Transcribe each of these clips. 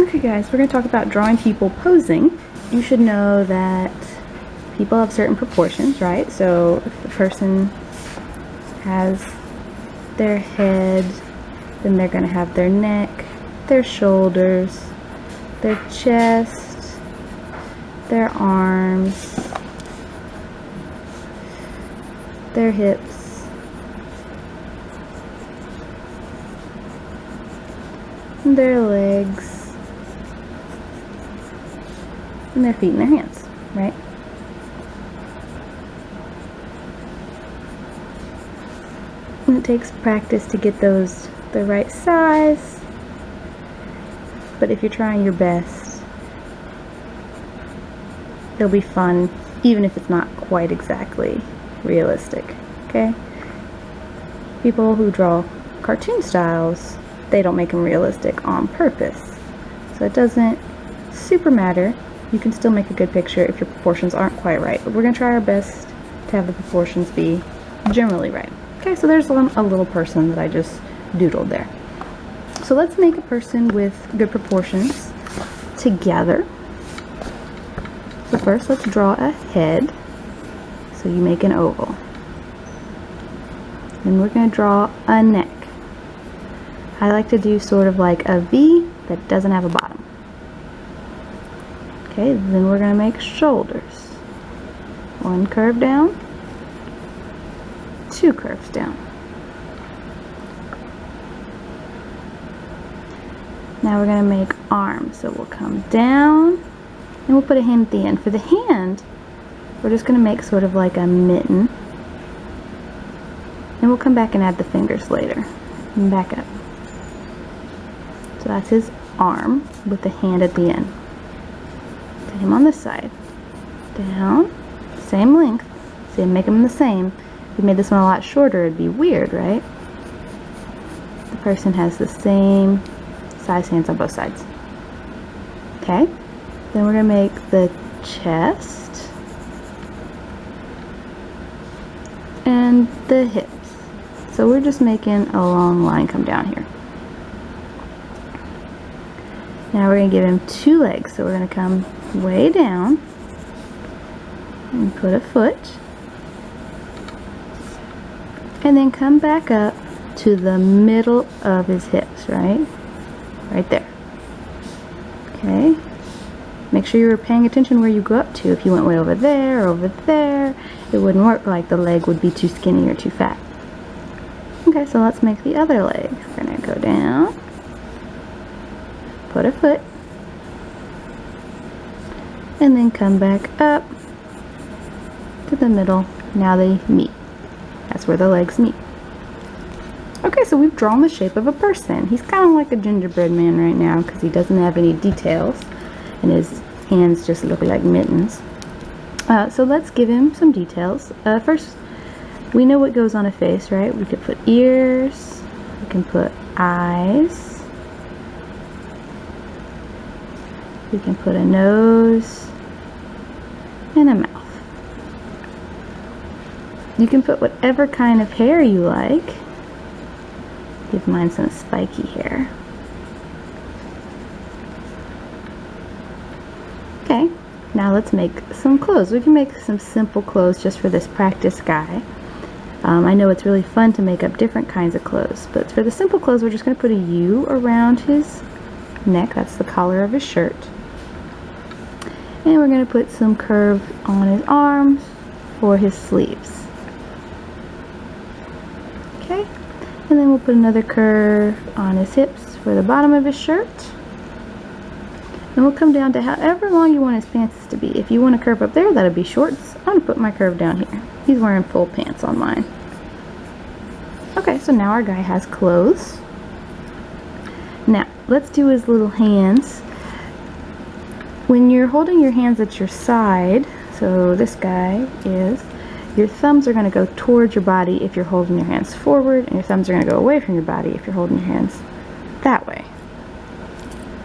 Okay guys, we're going to talk about drawing people posing. You should know that people have certain proportions, right? So if the person has their head, then they're going to have their neck, their shoulders, their chest, their arms, their hips, and their legs, and their feet and their hands, right? And it takes practice to get those the right size, but if you're trying your best, it'll be fun, even if it's not quite exactly realistic, okay? People who draw cartoon styles, they don't make them realistic on purpose, so it doesn't super matter. You can still make a good picture if your proportions aren't quite right, but we're going to try our best to have the proportions be generally right. Okay, so there's a little person that I just doodled there. So let's make a person with good proportions together. So first let's draw a head. So you make an oval. Then we're going to draw a neck. I like to do sort of like a V that doesn't have a bottom. Okay, then we're going to make shoulders. One curve down, two curves down. Now we're going to make arms. So we'll come down and we'll put a hand at the end. For the hand, we're just going to make sort of like a mitten. And we'll come back and add the fingers later. And back up. So that's his arm with the hand at the end. To him on this side. Down. Same length. See, make them the same. If we made this one a lot shorter, it'd be weird, right? The person has the same size hands on both sides. Okay. Then we're going to make the chest and the hips. So we're just making a long line come down here. Now we're going to give him two legs. So we're going to come way down and put a foot. And then come back up to the middle of his hips, right? Right there. Okay. Make sure you're paying attention where you go up to. If you went way over there or over there, it wouldn't work, like the leg would be too skinny or too fat. Okay, so let's make the other leg. We're going to go down, put a foot, and then come back up to the middle. Now they meet. That's where the legs meet. Okay, so we've drawn the shape of a person. He's kind of like a gingerbread man right now because he doesn't have any details and his hands just look like mittens. So let's give him some details. First, we know what goes on a face, right? We could put ears, we can put eyes, we can put a nose, and a mouth. You can put whatever kind of hair you like. Give mine some spiky hair. Okay, now let's make some clothes. We can make some simple clothes just for this practice guy. I know it's really fun to make up different kinds of clothes, but for the simple clothes we're just going to put a U around his neck. That's the collar of his shirt. And we're going to put some curve on his arms for his sleeves. Okay, and then we'll put another curve on his hips for the bottom of his shirt. And we'll come down to however long you want his pants to be. If you want a curve up there, that'll be shorts. I'm going to put my curve down here. He's wearing full pants on mine. Okay, so now our guy has clothes. Now, let's do his little hands. When you're holding your hands at your side, so this guy is, your thumbs are going to go towards your body if you're holding your hands forward, and your thumbs are going to go away from your body if you're holding your hands that way.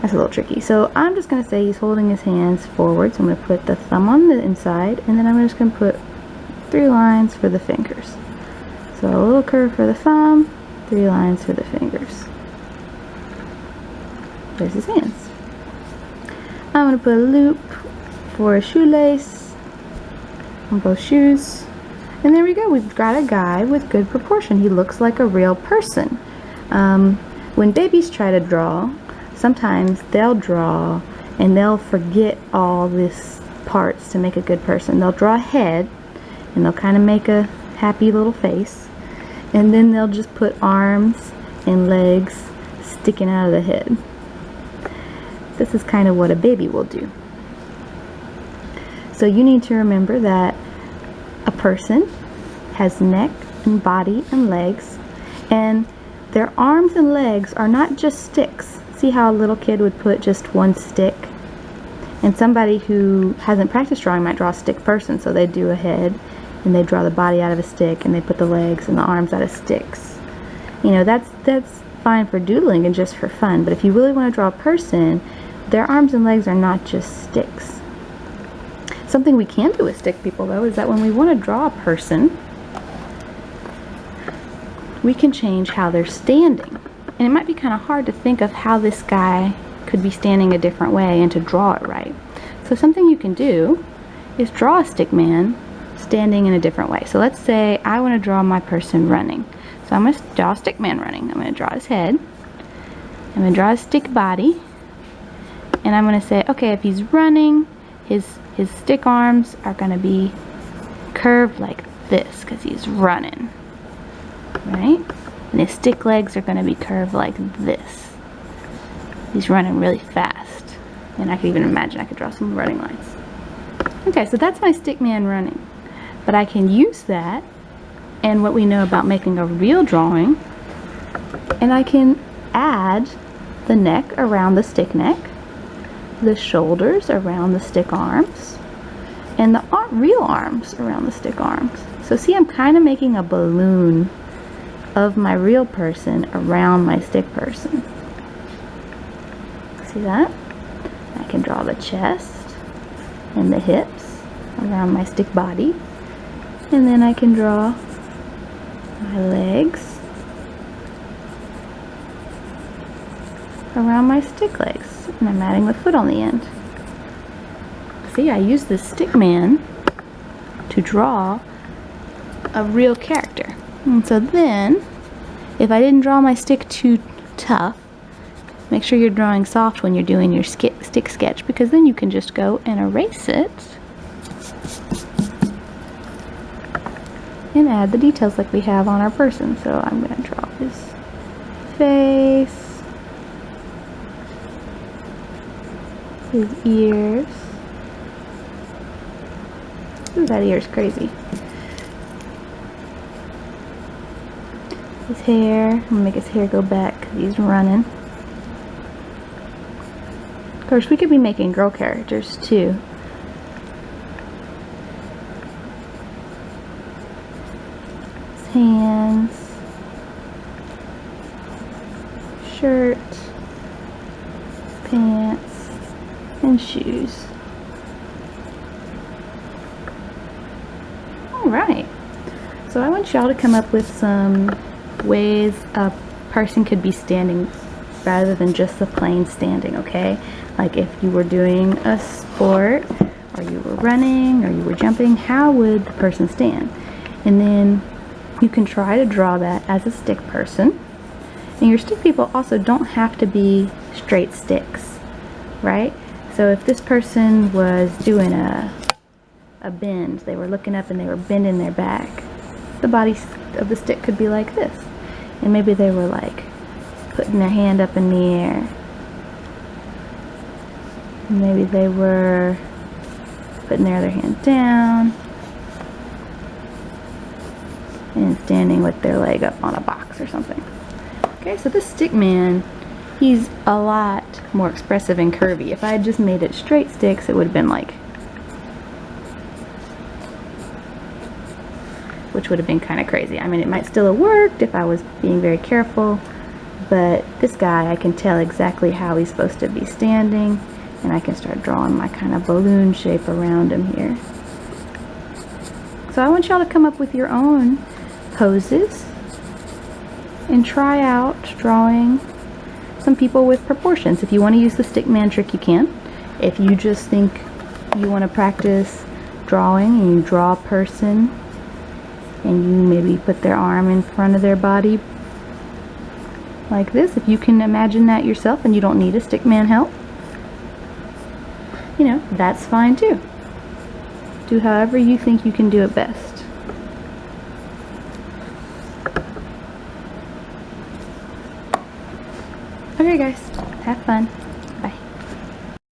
That's a little tricky. So I'm just going to say he's holding his hands forward, so I'm going to put the thumb on the inside, and then I'm just going to put 3 lines for the fingers. So a little curve for the thumb, 3 lines for the fingers. There's his hands. I'm going to put a loop for a shoelace on both shoes. And there we go. We've got a guy with good proportion. He looks like a real person. When babies try to draw, sometimes they'll draw and they'll forget all these parts to make a good person. They'll draw a head and they'll kind of make a happy little face, and then they'll just put arms and legs sticking out of the head. This is kind of what a baby will do. So you need to remember that a person has neck and body and legs, and their arms and legs are not just sticks. See how a little kid would put just one stick? And somebody who hasn't practiced drawing might draw a stick person, so they do a head and they draw the body out of a stick and they put the legs and the arms out of sticks. You know, that's fine for doodling and just for fun, but if you really want to draw a person, their arms and legs are not just sticks. Something we can do with stick people, though, is that when we want to draw a person, we can change how they're standing. And it might be kind of hard to think of how this guy could be standing a different way and to draw it right. So something you can do is draw a stick man standing in a different way. So let's say I want to draw my person running. So I'm going to draw a stick man running. I'm going to draw his head. I'm going to draw his stick body. And I'm going to say, okay, if he's running, his stick arms are going to be curved like this because he's running, right? And his stick legs are going to be curved like this. He's running really fast. And I could even imagine I could draw some running lines. Okay, so that's my stick man running. But I can use that and what we know about making a real drawing, and I can add the neck around the stick neck, the shoulders around the stick arms, and the real arms around the stick arms. So see, I'm kind of making a balloon of my real person around my stick person. See that? I can draw the chest and the hips around my stick body, and then I can draw my legs around my stick legs, and I'm adding the foot on the end. See, I use this stick man to draw a real character. And so then, if I didn't draw my stick too tough, make sure you're drawing soft when you're doing your stick sketch, because then you can just go and erase it and add the details like we have on our person. So I'm going to draw his face, his ears. Ooh, that ear's crazy. His hair. I'm going to make his hair go back because he's running. Of course, we could be making girl characters too. His hands, shirt, pants, and shoes. Alright, so I want y'all to come up with some ways a person could be standing rather than just the plain standing, okay? Like if you were doing a sport, or you were running, or you were jumping, how would the person stand? And then you can try to draw that as a stick person. And your stick people also don't have to be straight sticks, right? So if this person was doing a bend, they were looking up and they were bending their back, the body of the stick could be like this. And maybe they were like putting their hand up in the air. Maybe they were putting their other hand down and standing with their leg up on a box or something. Okay, so this stick man, he's a lot more expressive and curvy. If I had just made it straight sticks, it would have been like, which would have been kind of crazy. I mean, it might still have worked if I was being very careful, but this guy, I can tell exactly how he's supposed to be standing, and I can start drawing my kind of balloon shape around him here. So I want y'all to come up with your own poses and try out drawing some people with proportions. If you want to use the stick man trick, you can. If you just think you want to practice drawing and you draw a person and you maybe put their arm in front of their body like this, if you can imagine that yourself and you don't need a stickman help, you know, that's fine too. Do however you think you can do it best. Okay guys, have fun.